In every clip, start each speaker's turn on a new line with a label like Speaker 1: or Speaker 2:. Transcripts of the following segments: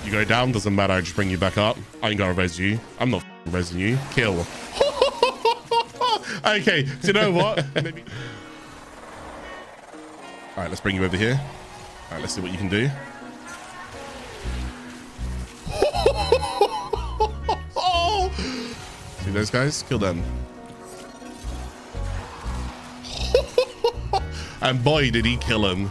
Speaker 1: You go down, doesn't matter, I just bring you back up. I ain't gonna res you. I'm not resing you. Kill. Okay, do you know what? Maybe... All right, let's bring you over here. All right, let's see what you can do. See those guys? Kill them. And boy, did he kill him.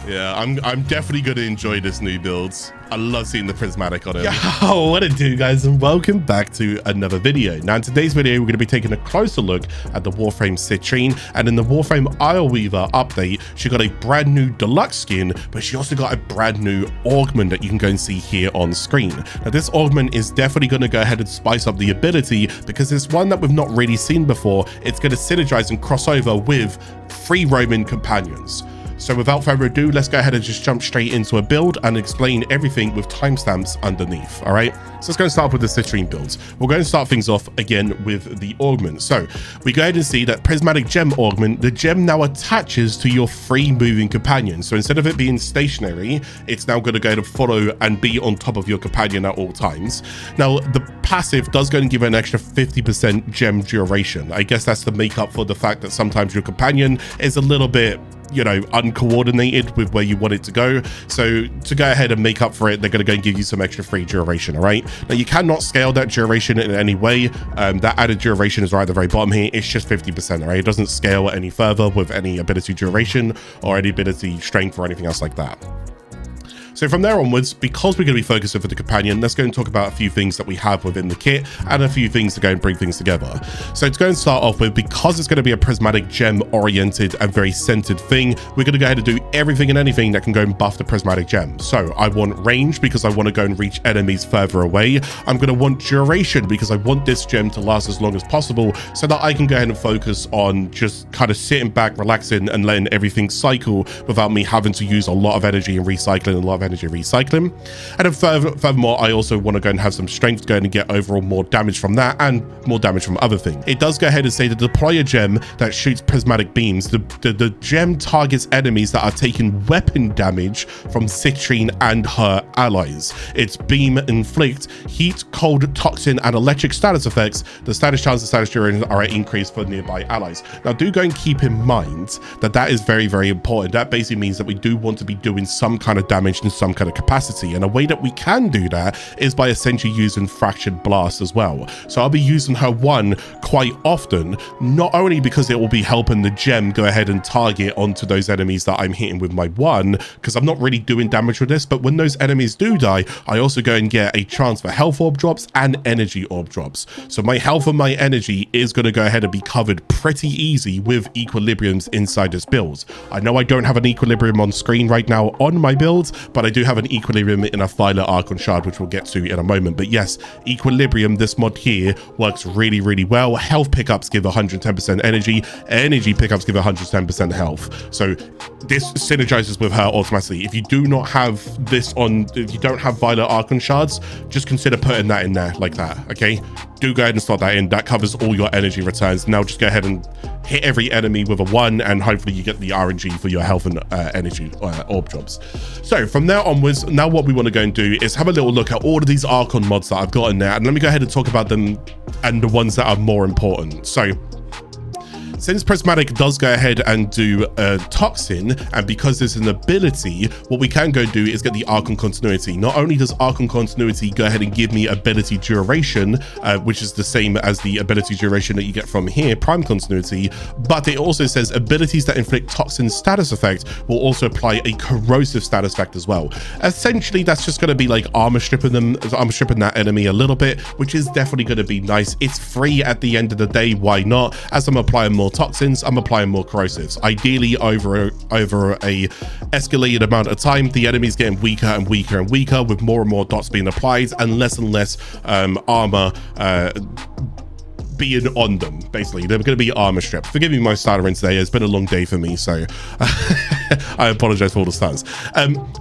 Speaker 1: Yeah, I'm definitely going to enjoy this new build. I love seeing the Prismatic on it. Yo, what it do, guys, and welcome back to another video. Now, in today's video, we're going to be taking a closer look at the Warframe Citrine, and in the Warframe Ironweaver update, she got a brand new deluxe skin, but she also got a brand new Augment that you can go and see here on screen. Now, this Augment is definitely going to go ahead and spice up the ability because it's one that we've not really seen before. It's going to synergize and cross over with free roaming companions. So without further ado, let's go ahead and just jump straight into a build and explain everything with timestamps underneath. All right, so let's go and start with the Citrine builds. We're going to start things off again with the Augment. So we go ahead and see that Prismatic Gem Augment, the gem now attaches to your free moving companion. So instead of it being stationary, it's now going to go to follow and be on top of your companion at all times. Now the passive does go and give an extra 50% gem duration. I guess that's to make up for the fact that sometimes your companion is a little bit, you know, uncoordinated with where you want it to go. So to go ahead and make up for it, they're going to go and give you some extra free duration. All right, now you cannot scale that duration in any way. That added duration is right at the very bottom here. It's just 50%. All right, it doesn't scale any further with any ability duration or any ability strength or anything else like that. So from there onwards, because we're going to be focusing for the companion, let's go and talk about a few things that we have within the kit and a few things to go and bring things together. So to go and start off with, because it's going to be a prismatic gem oriented and very centered thing, we're going to go ahead and do everything and anything that can go and buff the prismatic gem. So I want range because I want to go and reach enemies further away. I'm going to want duration because I want this gem to last as long as possible so that I can go ahead and focus on just kind of sitting back, relaxing and letting everything cycle without me having to use a lot of energy and recycling, a lot of energy recycling. And then furthermore, I also want to go and have some strength going and get overall more damage from that and more damage from other things. It does go ahead and say that deploy a gem that shoots prismatic beams. The gem targets enemies that are taking weapon damage from Citrine and her allies. Its beam inflict heat, cold, toxin and electric status effects. The status chance and status duration are increased for nearby allies. Now do go and keep in mind that that is very, very important. That basically means that we do want to be doing some kind of damage and some kind of capacity, and a way that we can do that is by essentially using Fractured Blast as well. So I'll be using her one quite often, not only because it will be helping the gem go ahead and target onto those enemies that I'm hitting with my one, because I'm not really doing damage with this, but when those enemies do die, I also go and get a chance for health orb drops and energy orb drops. So my health and my energy is going to go ahead and be covered pretty easy with equilibriums inside this build. I know I don't have an equilibrium on screen right now on my build, but I do have an equilibrium in a Violet Archon Shard, which we'll get to in a moment. But yes, equilibrium, this mod here works really, really well. Health pickups give 110% energy pickups give 110% health. So this synergizes with her automatically. If you do not have this on, if you don't have Violet Archon Shards, just consider putting that in there like that, okay? Do go ahead and slot that in. That covers all your energy returns. Now just go ahead and hit every enemy with a one, and hopefully you get the RNG for your health and energy orb drops. So from there onwards, now what we want to go and do is have a little look at all of these Archon mods that I've got in there, and let me go ahead and talk about them and the ones that are more important. So since Prismatic does go ahead and do Toxin, and because there's an ability, what we can go do is get the Archon Continuity. Not only does Archon Continuity go ahead and give me ability duration, which is the same as the ability duration that you get from here, Prime Continuity, but it also says abilities that inflict Toxin status effect will also apply a corrosive status effect as well. Essentially, that's just going to be like armor stripping that enemy a little bit, which is definitely going to be nice. It's free at the end of the day, why not? As I'm applying more toxins, I'm applying more corrosives. Ideally, over a escalated amount of time, the enemy's getting weaker and weaker and weaker with more and more dots being applied and less armor being on them. Basically, they're going to be armor stripped. Forgive me my starter in today. It's been a long day for me, so I apologize for all the stuns.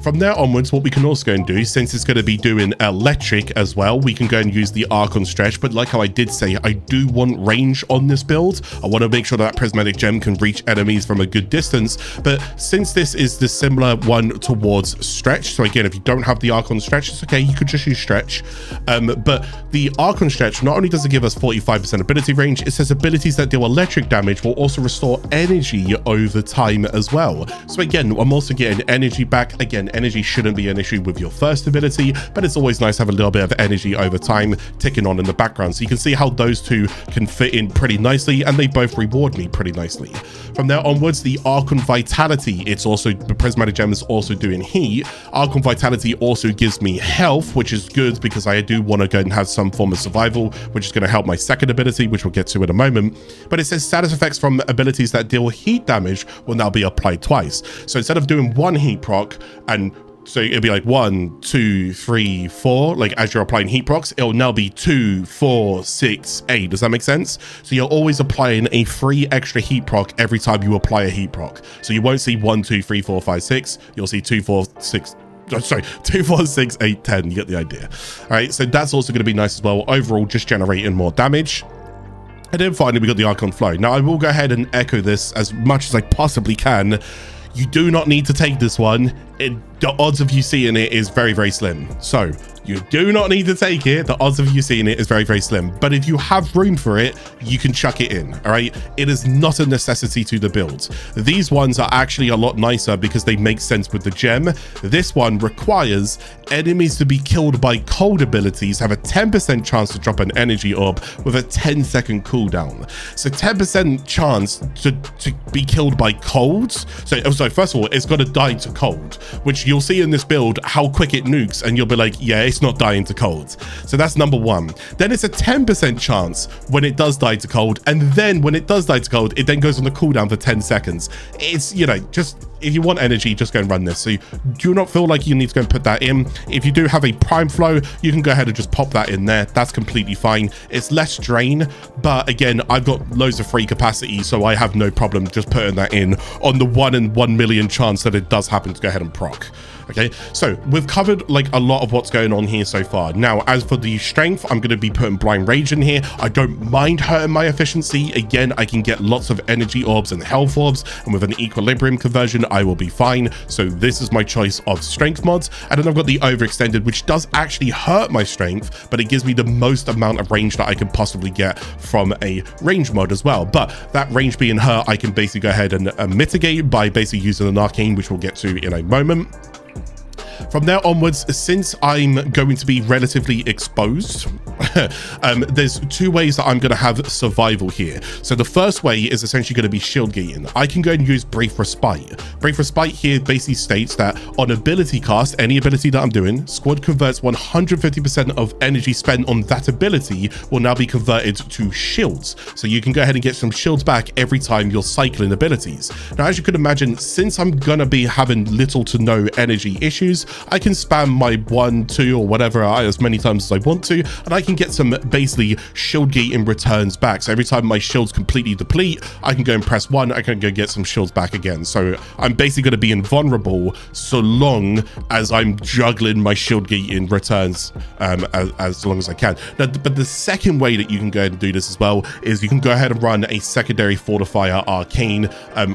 Speaker 1: From there onwards, what we can also go and do, since it's going to be doing electric as well, we can go and use the Archon stretch. But like how I did say, I do want range on this build. I want to make sure that Prismatic gem can reach enemies from a good distance. But since this is the similar one towards stretch, so again, if you don't have the Archon stretch, it's okay, you could just use stretch. But the Archon stretch, not only does it give us 45% ability range, it says abilities that deal electric damage will also restore energy over time as well. So again, I'm also getting energy back. Again, energy shouldn't be an issue with your first ability, but it's always nice to have a little bit of energy over time ticking on in the background. So you can see how those two can fit in pretty nicely, and they both reward me pretty nicely. From there onwards, the Archon Vitality, it's also, the Prismatic gem is also doing heat. Archon Vitality also gives me health, which is good because I do want to go and have some form of survival, which is going to help my second ability, which we'll get to in a moment. But it says status effects from abilities that deal heat damage will now be applied twice. So instead of doing one heat proc, and so it'll be like 1, 2, 3, 4, like as you're applying heat procs, it'll now be 2, 4, 6, 8. Does that make sense? So you're always applying a free extra heat proc every time you apply a heat proc. So you won't see 1, 2, 3, 4, 5, 6. You'll see 2, 4, 6. Sorry, 2, 4, 6, 8, 10. You get the idea. All right, so that's also going to be nice as well. Overall, just generating more damage. And then finally, we got the Archon Flow. Now, I will go ahead and echo this as much as I possibly can. You do not need to take this one. The odds of you seeing it is very, very slim. So you do not need to take it. The odds of you seeing it is very, very slim. But if you have room for it, you can chuck it in. All right. It is not a necessity to the build. These ones are actually a lot nicer because they make sense with the gem. This one requires enemies to be killed by cold abilities have a 10% chance to drop an energy orb with a 10-second cooldown. So 10% chance to be killed by cold. So first of all, it's got to die to cold, which you'll see in this build how quick it nukes, and you'll be like, yeah, it's not dying to cold. So that's number one. Then it's a 10% chance when it does die to cold, and then when it does die to cold, it then goes on the cooldown for 10 seconds. It's, you know, just if you want energy, just go and run this. So you do not feel like you need to go and put that in. If you do have a prime flow, you can go ahead and just pop that in there. That's completely fine. It's less drain, but again, I've got loads of free capacity, so I have no problem just putting that in on the 1 in 1 million chance that it does happen to go ahead and proc. Okay, so we've covered like a lot of what's going on here so far. Now, as for the strength, I'm going to be putting blind rage in here. I don't mind hurting my efficiency. Again, I can get lots of energy orbs and health orbs, and with an equilibrium conversion, I will be fine. So this is my choice of strength mods. And then I've got the overextended, which does actually hurt my strength, but it gives me the most amount of range that I can possibly get from a range mod as well. But that range being hurt, I can basically go ahead and mitigate by basically using an arcane, which we'll get to in a moment. From there onwards, since I'm going to be relatively exposed, there's two ways that I'm going to have survival here. So the first way is essentially going to be shield gating. I can go and use Brief Respite. Brief Respite here basically states that on ability cast, any ability that I'm doing, squad converts 150% of energy spent on that ability will now be converted to shields. So you can go ahead and get some shields back every time you're cycling abilities. Now, as you could imagine, since I'm going to be having little to no energy issues, I can spam my 1, 2 or whatever as many times as I want to, and I can get some basically shield gating returns back. So every time my shields completely deplete, I can go and press 1, I can go get some shields back again. So I'm basically going to be invulnerable so long as I'm juggling my shield gating returns as long as I can. Now, but the second way that you can go ahead and do this as well is you can go ahead and run a secondary Fortifier Arcane,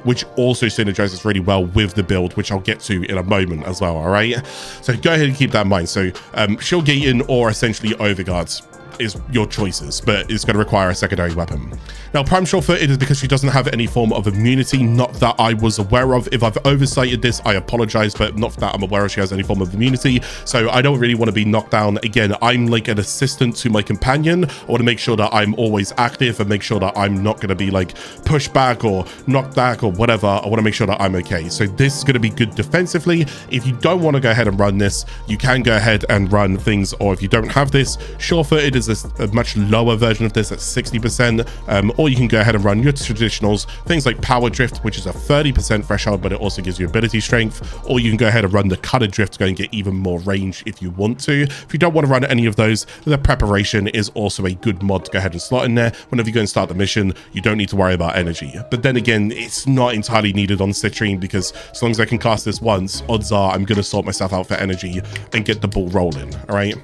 Speaker 1: which also synergizes really well with the build, which I'll get to in a moment as well. All right, so go ahead and keep that in mind. So shield gating or essentially overguards is your choices, but it's going to require a secondary weapon. Now, Prime Sure-Footed is because she doesn't have any form of immunity, not that I was aware of. If I've oversighted this, I apologize, but not that I'm aware of she has any form of immunity. So I don't really want to be knocked down. Again, I'm like an assistant to my companion. I want to make sure that I'm always active and make sure that I'm not going to be like pushed back or knocked back or whatever. I want to make sure that I'm okay. So this is going to be good defensively. If you don't want to go ahead and run this, you can go ahead and run things, or if you don't have this, Sure-Footed is there's a much lower version of this at 60%, or you can go ahead and run your traditionals, things like Power Drift, which is a 30% threshold, but it also gives you ability strength, or you can go ahead and run the Cutter Drift to go and get even more range if you want to. If you don't want to run any of those, the Preparation is also a good mod to go ahead and slot in there. Whenever you go and start the mission, you don't need to worry about energy. But then again, it's not entirely needed on Citrine, because as long as I can cast this once, odds are I'm going to sort myself out for energy and get the ball rolling. All right.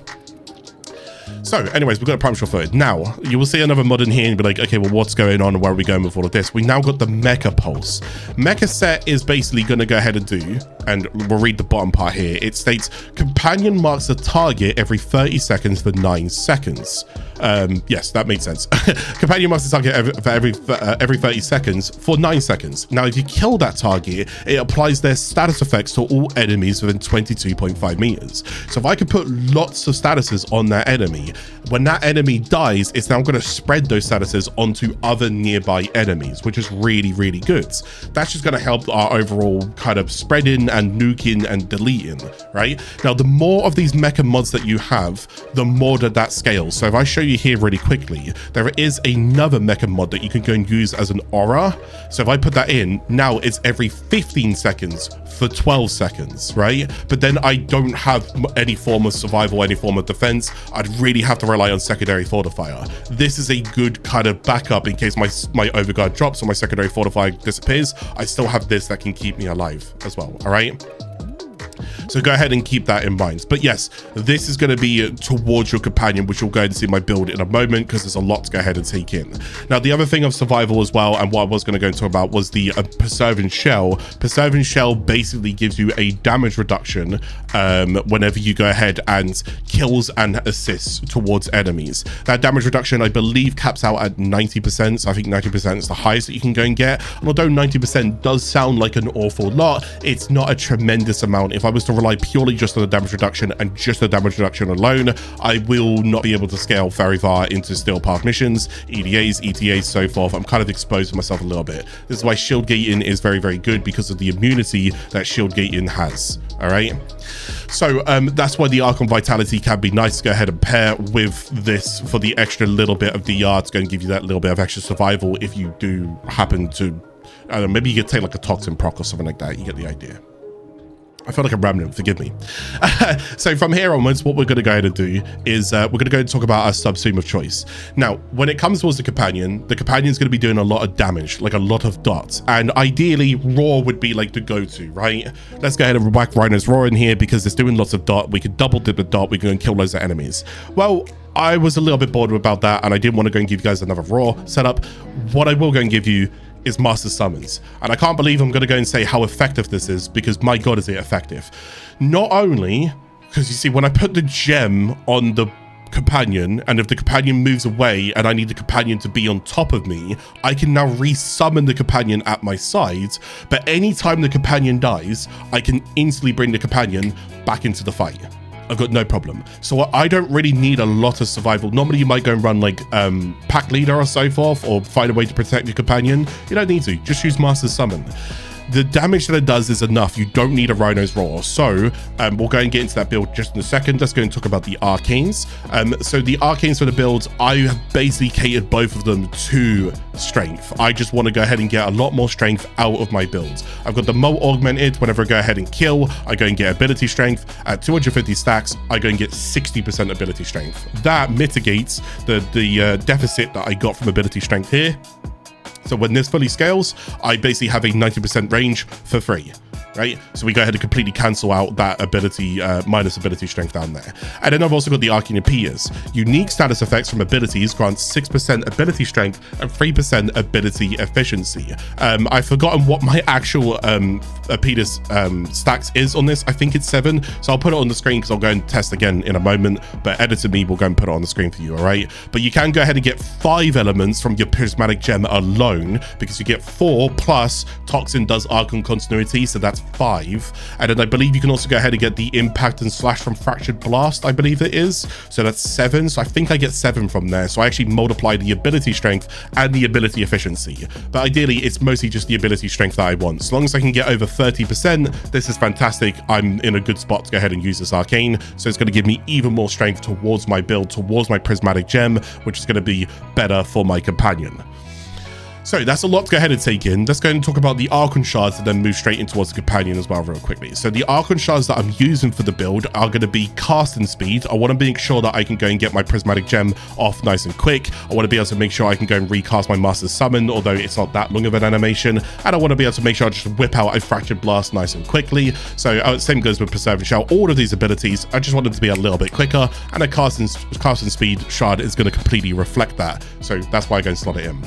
Speaker 1: So anyways, we've got a Primal Fluid. Now, you will see another mod in here and be like, okay, well, what's going on? Where are we going with all of this? We now got the Mecha Pulse. Mecha Set is basically going to go ahead and do, and we'll read the bottom part here. It states, companion marks a target every 30 seconds for 9 seconds. Yes, that makes sense. Companion marks a target every 30 seconds for 9 seconds. Now, if you kill that target, it applies their status effects to all enemies within 22.5 meters. So if I could put lots of statuses on that enemy, when that enemy dies, it's now going to spread those statuses onto other nearby enemies, which is really, really good. That's just going to help our overall kind of spreading and nuking and deleting, right? Now, the more of these mecha mods that you have, the more that scales. So if I show you here really quickly, there is another mecha mod that you can go and use as an aura. So if I put that in, now it's every 15 seconds for 12 seconds, right? But then I don't have any form of survival, any form of defense. I'd really have to rely on secondary Fortifier. This is a good kind of backup in case my overguard drops or my secondary Fortifier disappears. I still have this that can keep me alive as well. All right. So go ahead and keep that in mind. But yes, this is going to be towards your companion, which you'll go and see my build in a moment, because there's a lot to go ahead and take in. Now, the other thing of survival as well, and what I was going to go and talk about, was the Preserving Shell. Preserving Shell basically gives you a damage reduction whenever you go ahead and kills and assists towards enemies. That damage reduction, I believe, caps out at 90%. So I think 90% is the highest that you can go and get. And although 90% does sound like an awful lot, it's not a tremendous amount. If I was to rely purely just on the damage reduction and just the damage reduction alone, I will not be able to scale very far into Steel Path missions, EDAs, ETAs, so forth. I'm kind of exposing myself a little bit. This is why shield gating is very, very good, because of the immunity that shield gating has. All right. So that's why the Archon Vitality can be nice to go ahead and pair with this for the extra little bit of DR to go and give you that little bit of extra survival if you do happen to, I don't know, maybe you could take like a Toxin proc or something like that. You get the idea. I feel like I'm rambling, forgive me. So from here onwards, what we're going to go ahead and do is we're going to go and talk about our Subsume of choice. Now, when it comes towards the companion's going to be doing a lot of damage, like a lot of dots. And ideally, Raw would be like the go-to, right? Let's go ahead and whack Rhino's Raw in here, because it's doing lots of dot. We could double dip the dot. We can go and kill loads of enemies. Well, I was a little bit bored about that, and I didn't want to go and give you guys another Raw setup. What I will go and give you is Master Summons. And I can't believe I'm going to go and say how effective this is, because my god, is it effective. Not only, because you see, when I put the gem on the companion, and if the companion moves away and I need the companion to be on top of me, I can now resummon the companion at my side. But anytime the companion dies, I can instantly bring the companion back into the fight. I've got no problem. So I don't really need a lot of survival. Normally you might go and run like pack leader or so forth, or find a way to protect your companion. You don't need to, just use Master Summon. The damage that it does is enough. You don't need a Rhino's Roar. So we'll go and get into that build just in a second. Let's go and talk about the Arcanes. So the Arcanes for the builds, I have basically catered both of them to strength. I just want to go ahead and get a lot more strength out of my builds. I've got the Mo augmented. Whenever I go ahead and kill, I go and get ability strength. At 250 stacks, I go and get 60% ability strength. That mitigates the deficit that I got from ability strength here. So when this fully scales, I basically have a 90% range for free, right? So we go ahead and completely cancel out that ability, minus ability strength down there. And then I've also got the Arcane Appears. Unique status effects from abilities grant 6% ability strength and 3% ability efficiency. I've forgotten what my actual Appears stacks is on this. I think it's 7. So I'll put it on the screen, because I'll go and test again in a moment. But Editor Me will go and put it on the screen for you, all right? But you can go ahead and get 5 elements from your Prismatic gem alone, because you get 4 plus Toxin does Archon continuity, so that's 5. And then I believe you can also go ahead and get the impact and slash from Fractured Blast, I believe it is. So that's 7. So I think I get 7 from there. So I actually multiply the ability strength and the ability efficiency. But ideally, it's mostly just the ability strength that I want. As long as I can get over 30%, this is fantastic. I'm in a good spot to go ahead and use this Arcane. So it's going to give me even more strength towards my build, towards my Prismatic Gem, which is going to be better for my companion. So that's a lot to go ahead and take in. Let's go ahead and talk about the Archon Shards and then move straight in towards the companion as well real quickly. So the Archon Shards that I'm using for the build are going to be casting speed. I want to make sure that I can go and get my Prismatic Gem off nice and quick. I want to be able to make sure I can go and recast my Master Summon, although it's not that long of an animation. And I want to be able to make sure I just whip out a Fractured Blast nice and quickly. So same goes with Preserving Shell. All of these abilities, I just want them to be a little bit quicker. And a casting speed shard is going to completely reflect that. So that's why I go and slot it in.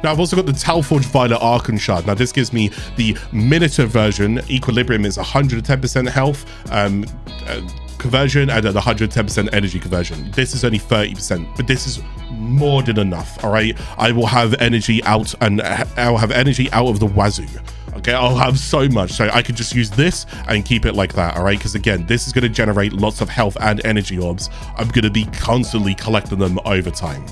Speaker 1: Now, I've also got the Talforge Violet Archon Shard. Now, this gives me the Minotaur version. Equilibrium is 110% health conversion and an 110% energy conversion. This is only 30%, but this is more than enough, all right? I will have energy out, and I'll have energy out of the wazoo. Okay, I'll have so much, so I can just use this and keep it like that, all right? Because again, this is going to generate lots of health and energy orbs. I'm going to be constantly collecting them over time.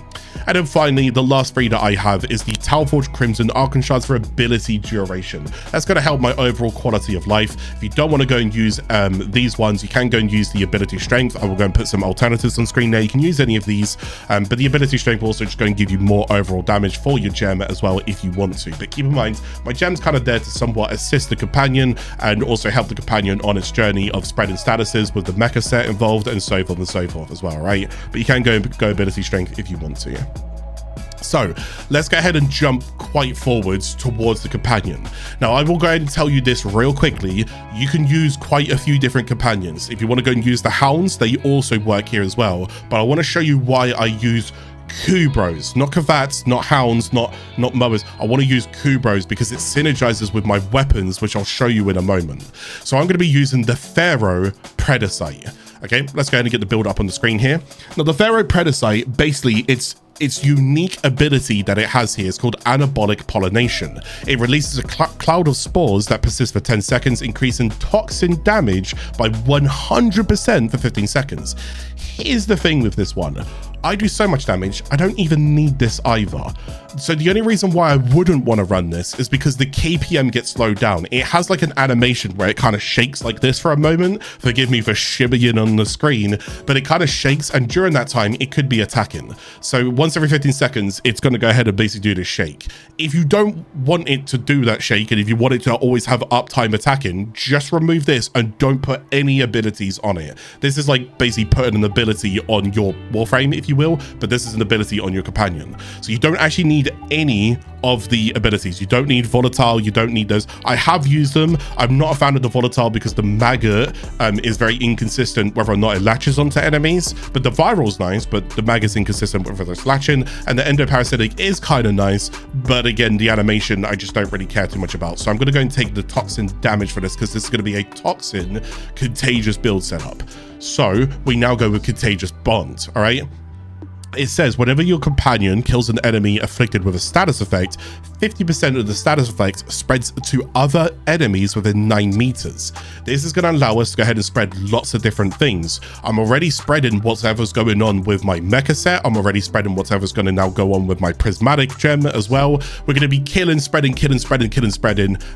Speaker 1: And then finally, the last 3 that I have is the Talforge Crimson Archon Shards for ability duration. That's going to help my overall quality of life. If you don't want to go and use these ones, you can go and use the ability strength. I will go and put some alternatives on screen there. You can use any of these, but the ability strength will also just go and give you more overall damage for your gem as well if you want to. But keep in mind, my gem's kind of there to somewhat assist the companion and also help the companion on its journey of spreading statuses with the mecha set involved and so forth and so forth as well, right? But you can go ability strength if you want to. So let's go ahead and jump quite forwards towards the companion. Now, I will go ahead and tell you this real quickly. You can use quite a few different companions. If you want to go and use the hounds, they also work here as well. But I want to show you why I use Kubros, not Kavats, not hounds, not mothers. I want to use Kubros because it synergizes with my weapons, which I'll show you in a moment. So I'm going to be using the Pharaoh Predacite. Okay, let's go ahead and get the build up on the screen here. Now, the Pharaoh Predacite, basically, its unique ability that it has here is called Anabolic Pollination. It releases a cloud of spores that persist for 10 seconds, increasing toxin damage by 100% for 15 seconds. Here's the thing with this one. I do so much damage, I don't even need this either. So the only reason why I wouldn't want to run this is because the KPM gets slowed down. It has like an animation where it kind of shakes like this for a moment. Forgive me for shimmying on the screen, but it kind of shakes, and during that time, it could be attacking. So once every 15 seconds, it's going to go ahead and basically do this shake. If you don't want it to do that shake, and if you want it to always have uptime attacking, just remove this and don't put any abilities on it. This is like basically putting an ability on your Warframe, if you will, but this is an ability on your companion. So you don't actually need any of the abilities. You don't need volatile, you don't need those. I have used them. I'm not a fan of the volatile because the maggot is very inconsistent whether or not it latches onto enemies, but the viral's nice, but the maggot's inconsistent whether it's latching, and the endoparasitic is kind of nice, but again, the animation I just don't really care too much about. So I'm going to go and take the toxin damage for this because this is going to be a toxin contagious build setup. So we now go with Contagious Bond, all right? It says whenever your companion kills an enemy afflicted with a status effect, 50% of the status effect spreads to other enemies within 9 meters. This is going to allow us to go ahead and spread lots of different things. I'm already spreading whatever's going on with my mecha set. I'm already spreading whatever's going to now go on with my Prismatic Gem as well. We're going to be killing, spreading,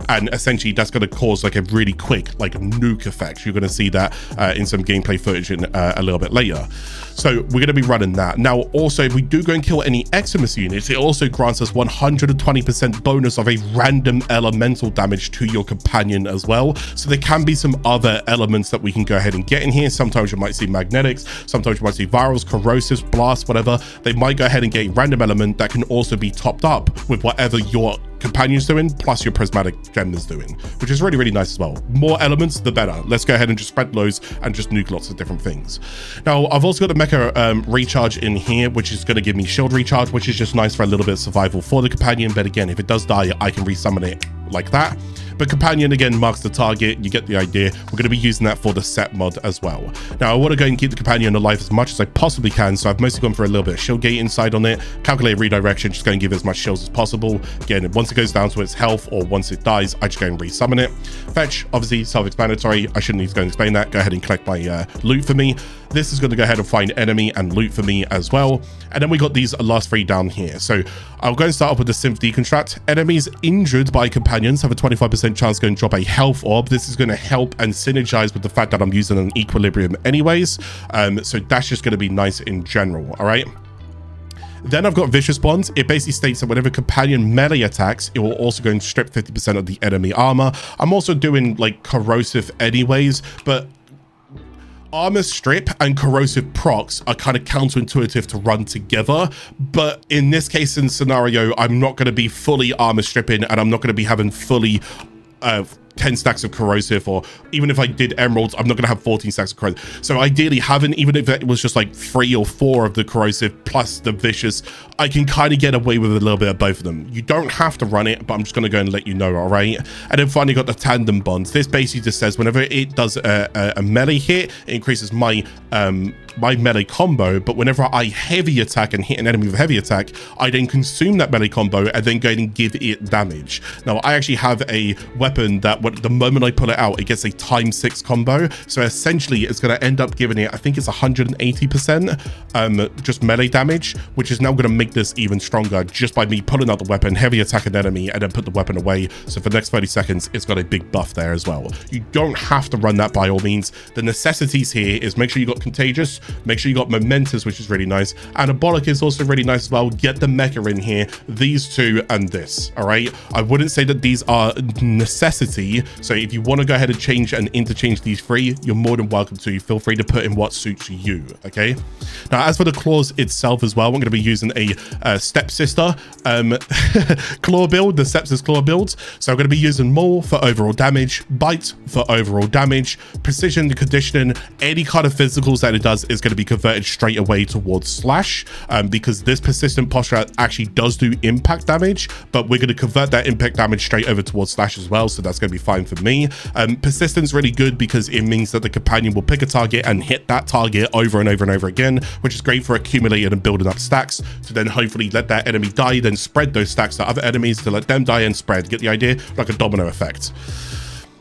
Speaker 1: and essentially that's going to cause like a really quick like nuke effect. You're going to see that in some gameplay footage in a little bit later. So we're going to be running that. Now, also, if we do go and kill any Eximus units, it also grants us 120% bonus of a random elemental damage to your companion as well. So there can be some other elements that we can go ahead and get in here. Sometimes you might see magnetics, sometimes you might see virals, corrosives, blasts, whatever. They might go ahead and get a random element that can also be topped up with whatever your companion's doing plus your Prismatic Gem is doing, which is really, really nice as well. More elements, the better. Let's go ahead and just spread loads and just nuke lots of different things. Now, I've also got the mecha recharge in here, which is going to give me shield recharge, which is just nice for a little bit of survival for the companion. But again, if it does die, I can resummon it like that. But companion again marks the target. You get the idea. We're going to be using that for the set mod as well. Now I want to go and keep the companion alive as much as I possibly can, so I've mostly gone for a little bit of shield gate inside on it. Calculate redirection, just going to give it as much shields as possible. Again, once it goes down to its health or once it dies, I just go and resummon it. Fetch, obviously self-explanatory. I shouldn't need to go and explain that. Go ahead and collect my loot for me. This is going to go ahead and find enemy and loot for me as well. And then we got these last three down here. So I'll go and start off with the synth deconstruct. Enemies injured by companions have a 25% chance to go and drop a health orb. This is going to help and synergize with the fact that I'm using an equilibrium anyways. So that's just going to be nice in general. All right. Then I've got Vicious Bonds. It basically states that whenever companion melee attacks, it will also go and strip 50% of the enemy armor. I'm also doing like corrosive anyways, but armor strip and corrosive procs are kind of counterintuitive to run together. But in this case and scenario, I'm not going to be fully armor stripping and I'm not going to be having fully 10 stacks of corrosive, or even if I did emeralds, I'm not going to have 14 stacks of corrosive. So ideally having, even if it was just like 3 or 4 of the corrosive plus the vicious, I can kind of get away with a little bit of both of them. You don't have to run it, but I'm just going to go and let you know. All right. And then finally got the tandem bonds. This basically just says whenever it does a melee hit, it increases my my melee combo, but whenever I heavy attack and hit an enemy with heavy attack, I then consume that melee combo and then go ahead and give it damage. Now I actually have a weapon that the moment I pull it out, it gets a ×6 combo. So essentially it's going to end up giving it, I think it's 180% just melee damage, which is now going to make this even stronger just by me pulling out the weapon, heavy attack an enemy, and then put the weapon away. So for the next 30 seconds, it's got a big buff there as well. You don't have to run that by all means. The necessities here is make sure you got Contagious, make sure you got Momentous, which is really nice. Anabolic is also really nice as well. Get the mecha in here, these two and this, all right? I wouldn't say that these are necessity. So if you want to go ahead and change and interchange these three, you're more than welcome to. Feel free to put in what suits you, okay? Now, as for the claws itself as well, I'm going to be using a stepsister claw build, the Sepsis claw build. So I'm going to be using Maul for overall damage, Bite for overall damage, Precision, the conditioning, any kind of physicals that it does is going to be converted straight away towards Slash, because this persistent posture actually does do impact damage, but we're going to convert that impact damage straight over towards Slash as well. So that's going to be fine for me. Persistence really good because it means that the companion will pick a target and hit that target over and over and over again, which is great for accumulating and building up stacks to then hopefully let that enemy die, then spread those stacks to other enemies to let them die and spread. Get the idea? Like a domino effect.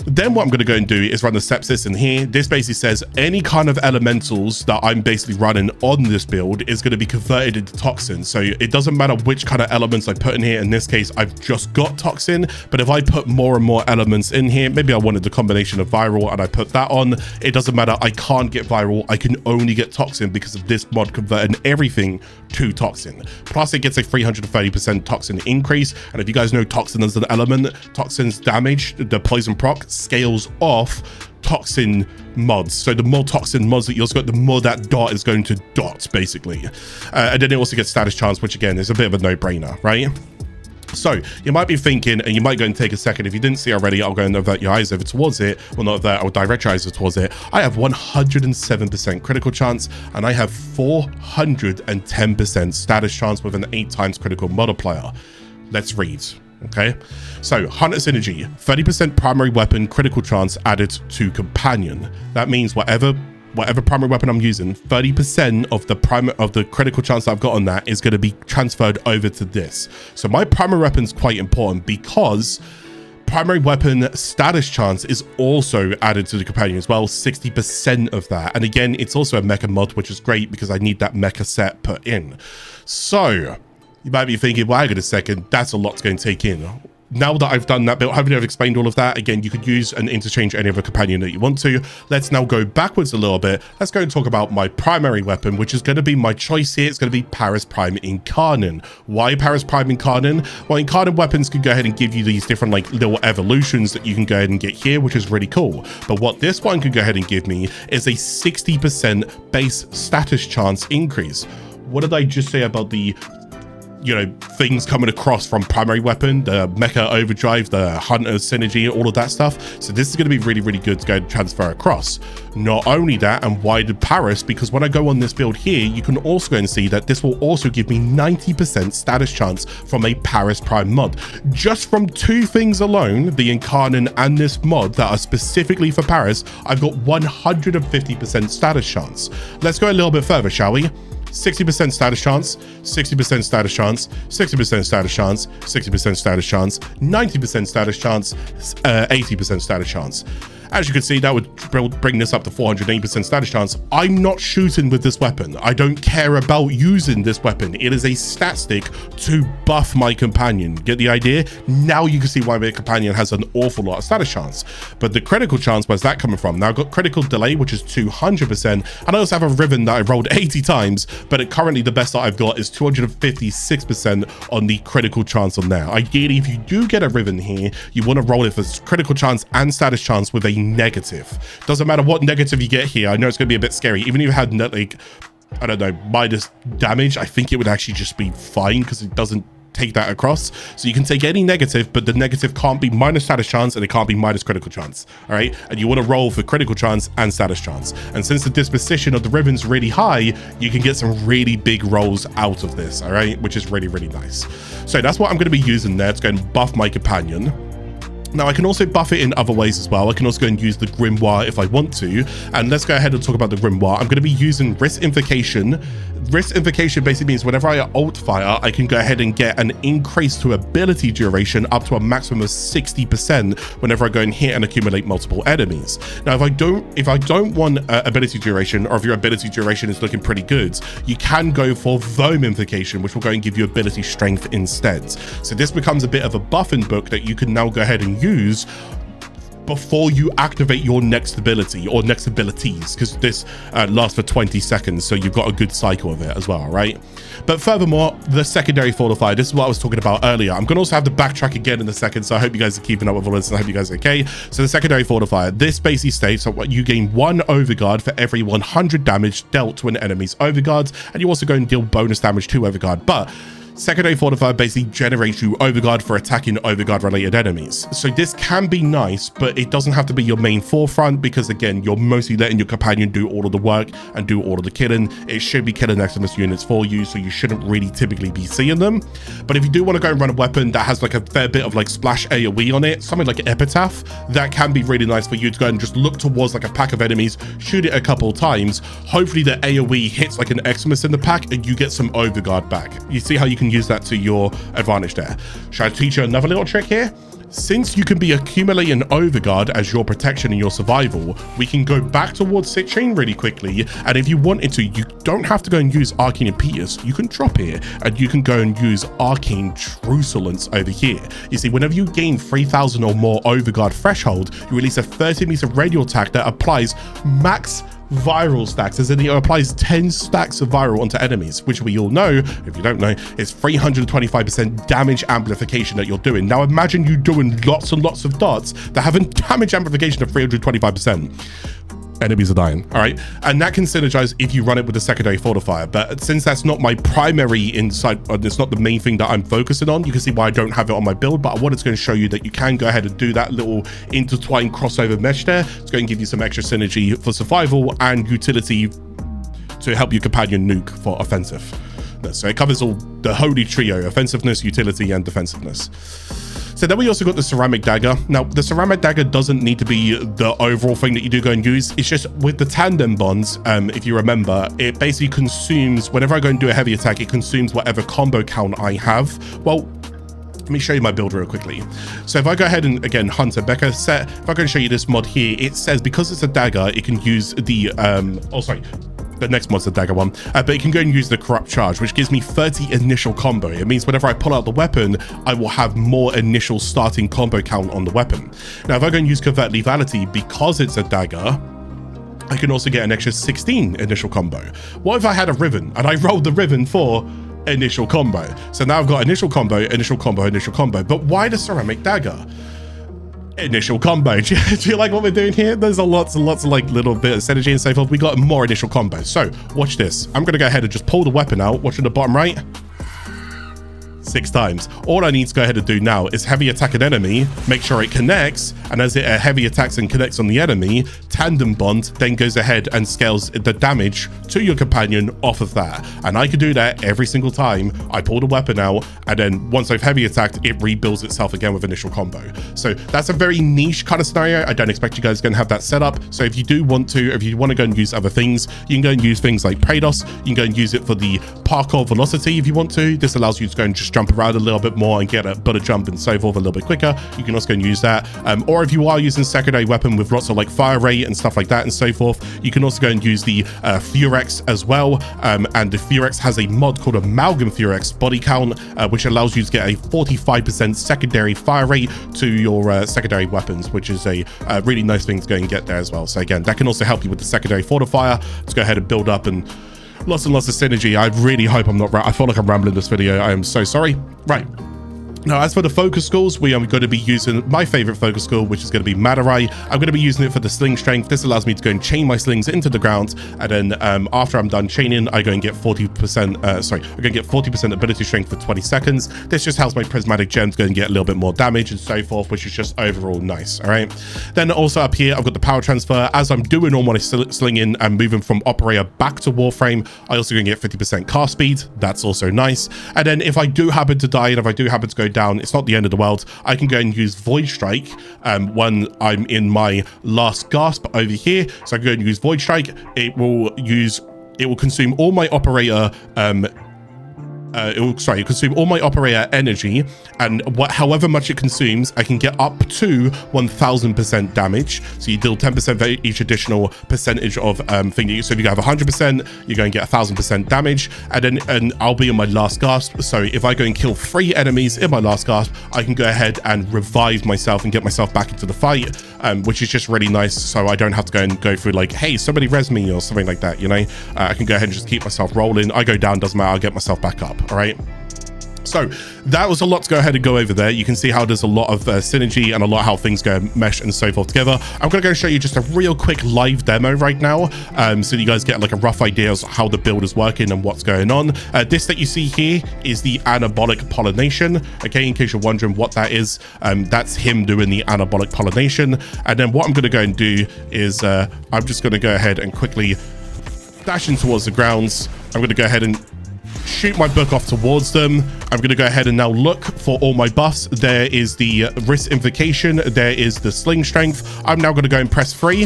Speaker 1: Then what I'm going to go and do is run the Sepsis in here. This basically says any kind of elementals that I'm basically running on this build is going to be converted into toxin. So it doesn't matter which kind of elements I put in here. In this case, I've just got toxin, but if I put more and more elements in here, maybe I wanted the combination of viral and I put that on, it doesn't matter. I can't get viral. I can only get toxin because of this mod converting everything to toxin. Plus it gets a 330% toxin increase. And if you guys know toxin as an element, toxin's damage, the poison proc, scales off toxin mods. So the more toxin mods that you've got, the more that dot is going to dot basically. And then it also gets status chance, which again is a bit of a no-brainer, right? So you might be thinking, and you might go and take a second, if you didn't see already, I'll go and avert your eyes over towards it. Well, not avert, I'll direct your eyes towards it. I have 107% critical chance, and I have 410% status chance with an 8x critical multiplier. Let's read. Okay, so Hunter Synergy, 30% primary weapon critical chance added to companion. That means whatever primary weapon I'm using, 30% of the critical chance that I've got on that is going to be transferred over to this. So my primary weapon is quite important because primary weapon status chance is also added to the companion as well, 60% of that. And again, it's also a mecha mod, which is great because I need that mecha set put in. So you might be thinking, well, hang on a second, that's a lot to go and take in. Now that I've done that build, hopefully I've explained all of that. Again, you could use and interchange any other companion that you want to. Let's now go backwards a little bit. Let's go and talk about my primary weapon, which is going to be my choice here. It's going to be Paris Prime Incarnate. Why Paris Prime Incarnate? Well, Incarnate weapons can go ahead and give you these different like little evolutions that you can go ahead and get here, which is really cool. But what this one can go ahead and give me is a 60% base status chance increase. What did I just say about the you know, things coming across from primary weapon, the mecha overdrive, the hunter synergy, all of that stuff. So this is going to be really, really good to go transfer across. Not only that, and why did Paris? Because when I go on this build here, you can also go and see that this will also give me 90% status chance from a Paris Prime mod. Just from two things alone, the Incarnate and this mod that are specifically for Paris, I've got 150% status chance. Let's go a little bit further, shall we? 60% status chance, 60% status chance, 60% status chance, 60% status chance, 90% status chance, 80% status chance. As you can see, that would bring this up to 480% status chance. I'm not shooting with this weapon. I don't care about using this weapon. It is a stat stick to buff my companion. Get the idea? Now you can see why my companion has an awful lot of status chance. But the critical chance, where's that coming from? Now I've got critical delay, which is 200%. And I also have a Riven that I rolled 80 times, but currently the best that I've got is 256% on the critical chance on there. Ideally, if you do get a Riven here, you want to roll it for critical chance and status chance with a negative. Doesn't matter what negative you get here. I know it's going to be a bit scary. Even if you had like, I don't know, minus damage, I think it would actually just be fine because it doesn't take that across. So you can take any negative, but the negative can't be minus status chance and it can't be minus critical chance. All right. And you want to roll for critical chance and status chance. And since the disposition of the Riven's really high, you can get some really big rolls out of this. All right. Which is really, really nice. So that's what I'm going to be using there to go and buff my companion. Now I can also buff it in other ways as well. I can also go and use the Grimoire if I want to. And let's go ahead and talk about the Grimoire. I'm going to be using Risk Invocation. Risk Invocation basically means whenever I alt fire, I can go ahead and get an increase to ability duration up to a maximum of 60% whenever I go and hit and accumulate multiple enemies. Now, if I don't want ability duration, or if your ability duration is looking pretty good, you can go for Foam Invocation, which will go and give you ability strength instead. So this becomes a bit of a buffing book that you can now go ahead and use before you activate your next ability or next abilities, because this lasts for 20 seconds, so you've got a good cycle of it as well, right? But furthermore, the secondary fortifier, this is what I was talking about earlier. I'm going to also have to backtrack again in a second, so I hope you guys are keeping up with all this, and I hope you guys are okay. So the secondary fortifier, this basically states that you gain 1 overguard for every 100 damage dealt to an enemy's overguard, and you also go and deal bonus damage to overguard. But secondary fortifier basically generates you overguard for attacking overguard related enemies. So this can be nice, but it doesn't have to be your main forefront, because again, you're mostly letting your companion do all of the work and do all of the killing. It should be killing Eximus units for you, so you shouldn't really typically be seeing them. But if you do want to go and run a weapon that has like a fair bit of like splash AoE on it, something like Epitaph, that can be really nice for you to go and just look towards like a pack of enemies, shoot it a couple of times. Hopefully the AoE hits like an Eximus in the pack and you get some overguard back. You see how you can use that to your advantage there. Should I teach you another little trick here? Since you can be accumulating overguard as your protection and your survival, we can go back towards Citrine really quickly. And if you wanted to, you don't have to go and use Arcane Impetus. You can drop here and you can go and use Arcane Truculence over here. You see, whenever you gain 3,000 or more overguard threshold, you release a 30-meter radial attack that applies max viral stacks, as in it applies 10 stacks of viral onto enemies, which we all know, if you don't know, is 325% damage amplification that you're doing. Now imagine you doing lots and lots of darts that have a damage amplification of 325%. Enemies are dying. All right, and that can synergize if you run it with the secondary fortifier. But since that's not my primary insight, it's not the main thing that I'm focusing on, you can see why I don't have it on my build. But I wanted to go and show you that you can go ahead and do that little intertwined crossover mesh there. It's going to give you some extra synergy for survival and utility to help your companion nuke for offensive. So it covers all the holy trio: offensiveness, utility, and defensiveness. So then we also got the Ceramic Dagger. Now, the Ceramic Dagger doesn't need to be the overall thing that you do go and use. It's just with the tandem bonds, if you remember, it basically consumes, whenever I go and do a heavy attack, it consumes whatever combo count I have. Well, let me show you my build real quickly. So if I go ahead and, again, Hunter Becca set, if I go and show you this mod here, it says because it's a dagger, it can use the, the next mod's the dagger one, but it can go and use the corrupt charge, which gives me 30 initial combo. It means whenever I pull out the weapon, I will have more initial starting combo count on the weapon. Now, if I go and use convert lethality, because it's a dagger, I can also get an extra 16 initial combo. What if I had a Riven and I rolled the Riven for initial combo? So now I've got initial combo, initial combo, initial combo. But why the Ceramic Dagger? Initial combo. Do you like what we're doing here? There's a lots and lots of like little bit of synergy and so forth. We got more initial combos. So watch this. I'm going to go ahead and just pull the weapon out. Watch in the bottom right. 6 times. All I need to go ahead and do now is heavy attack an enemy, make sure it connects, and as it heavy attacks and connects on the enemy, tandem bond then goes ahead and scales the damage to your companion off of that. And I can do that every single time I pull the weapon out, and then once I've heavy attacked, it rebuilds itself again with initial combo. So that's a very niche kind of scenario. I don't expect you guys are going to have that set up. So if you do want to, if you want to go and use other things, you can go and use things like Praedos. You can go and use it for the parkour velocity if you want to. This allows you to go and just jump around a little bit more and get a butter jump and so forth a little bit quicker. You can also go and use that. Or if you are using secondary weapon with lots of like fire rate and stuff like that and so forth, you can also go and use the Furex as well. And the Furex has a mod called Amalgam Furex body count, which allows you to get a 45% secondary fire rate to your secondary weapons, which is a really nice thing to go and get there as well. So again, that can also help you with the secondary Fortifier to go ahead and build up, and lots of synergy. I really hope I'm not I feel like I'm rambling this video. I am so sorry. Right. Now, as for the focus schools, we are going to be using my favorite focus school, which is going to be Madarai. I'm going to be using it for the sling strength. This allows me to go and chain my slings into the ground, and then after I'm done chaining, I go and get 40%. I'm going to get 40% ability strength for 20 seconds. This just helps my prismatic gems go and get a little bit more damage and so forth, which is just overall nice. All right. Then also up here, I've got the power transfer. As I'm doing all my slinging and moving from operator back to Warframe, I also going to get 50% cast speed. That's also nice. And then if I do happen to die, and if I do happen to go down, it's not the end of the world. I can go and use Void Strike when I'm in my last gasp over here. So I can go and use Void Strike. It will consume all my operator consume all my operator energy, and however much it consumes, I can get up to 1000% damage. So you deal 10% for each additional percentage of thing. So if you have 100%, you're going to get 1000% damage, and I'll be in my last gasp. So if I go and kill 3 enemies in my last gasp, I can go ahead and revive myself and get myself back into the fight, which is just really nice. So I don't have to go through like, hey, somebody res me or something like that. You know, I can go ahead and just keep myself rolling. I go down, doesn't matter. I'll get myself back up. All right. So that was a lot to go ahead and go over there. You can see how there's a lot of synergy and a lot how things go mesh and so forth together. I'm going to go and show you just a real quick live demo right now, so you guys get like a rough idea of how the build is working and what's going on. This that you see here is the anabolic pollination. Okay, in case you're wondering what that is, that's him doing the anabolic pollination. And then what I'm going to go and do is I'm just going to go ahead and quickly dash in towards the grounds. I'm going to go ahead and shoot my book off towards them. I'm going to go ahead and now look for all my buffs. There is the wrist invocation. There is the sling strength. I'm now going to go and press 3.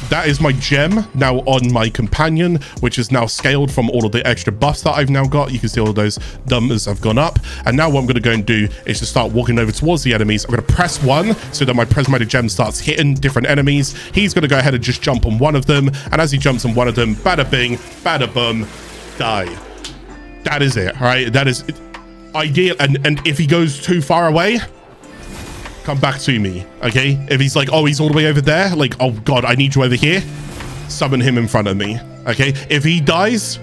Speaker 1: That is my gem now on my companion, which is now scaled from all of the extra buffs that I've now got. You can see all of those numbers have gone up. And now what I'm going to go and do is to start walking over towards the enemies. I'm going to press 1 so that my prismatic gem starts hitting different enemies. He's going to go ahead and just jump on one of them. And as he jumps on one of them, bada bing, bada boom, die. That is it, all right? That is ideal. And if he goes too far away, come back to me, okay? If he's like, oh, he's all the way over there, like, oh God, I need you over here, summon him in front of me, okay? If he dies,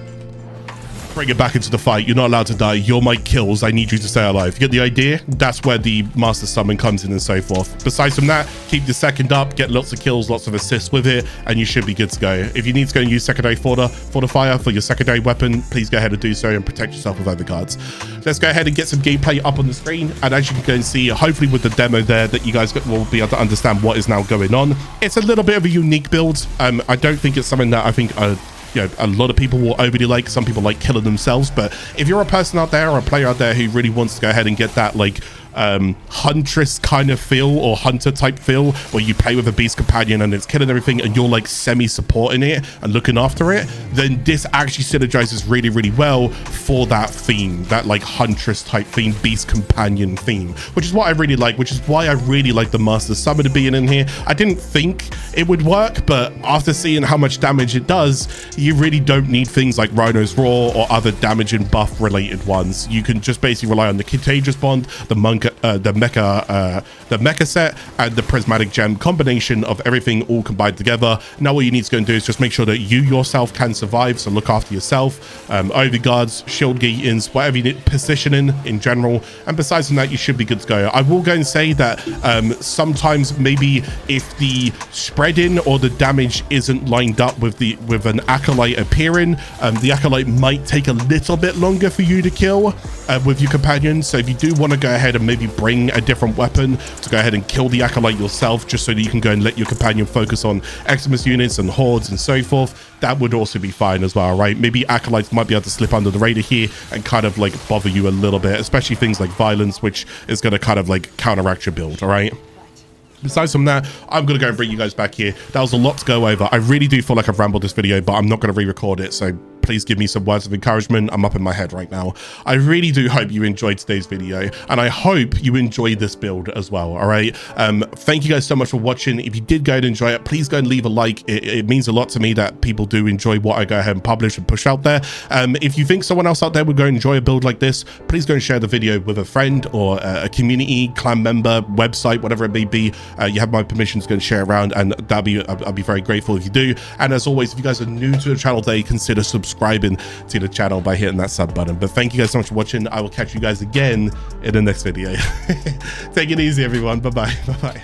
Speaker 1: bring it back into the fight. You're not allowed to die. You're my kills. I need you to stay alive. You get the idea? That's where the master summon comes in and so forth. Besides from that, keep the second up, get lots of kills, lots of assists with it, and you should be good to go. If you need to go and use secondary Fortifier for your secondary weapon, please go ahead and do so and protect yourself with overcards. Let's go ahead and get some gameplay up on the screen, and as you can go and see, hopefully with the demo there, that you guys will be able to understand what is now going on. It's a little bit of a unique build. I don't think it's something that I think a lot of people will overly like. Some people like killing themselves, but if you're a person out there or a player out there who really wants to go ahead and get that like huntress kind of feel or hunter type feel, where you play with a beast companion and it's killing everything and you're like semi-supporting it and looking after it, then this actually synergizes really, really well for that theme, that like huntress type theme, beast companion theme, which is what I really like, which is why I really like the master summon being in here. I didn't think it would work, but after seeing how much damage it does, you really don't need things like Rhino's Roar or other damage and buff related ones. You can just basically rely on the Contagious bond, the monk mecha set and the Prismatic gem combination of everything all combined together. Now what you need to go and do is just make sure that you yourself can survive, so look after yourself, overguards, shield gains, whatever you need, positioning in general, and besides from that you should be good to go. I will go and say that sometimes maybe if the spreading or the damage isn't lined up with an acolyte appearing, the acolyte might take a little bit longer for you to kill with your companion. So if you do want to go ahead and maybe bring a different weapon to go ahead and kill the acolyte yourself, just so that you can go and let your companion focus on Eximus units and hordes and so forth, that would also be fine as well, right? Maybe acolytes might be able to slip under the radar here and kind of like bother you a little bit, especially things like violence, which is going to kind of like counteract your build. All right, besides from that, I'm going to go and bring you guys back here. That was a lot to go over. I really do feel like I've rambled this video, but I'm not going to re-record it, so please give me some words of encouragement. I'm up in my head right now. I really do hope you enjoyed today's video, and I hope you enjoyed this build as well. All right, thank you guys so much for watching. If you did go and enjoy it, please go and leave a like. It means a lot to me that people do enjoy what I go ahead and publish and push out there. If you think someone else out there would go and enjoy a build like this, please go and share the video with a friend or a community, clan member, website, whatever it may be. You have my permission to go and share it around, and I'll be very grateful if you do. And as always, if you guys are new to the channel today, consider subscribing to the channel by hitting that sub button. But thank you guys so much for watching. I will catch you guys again in the next video. Take it easy, everyone. Bye bye.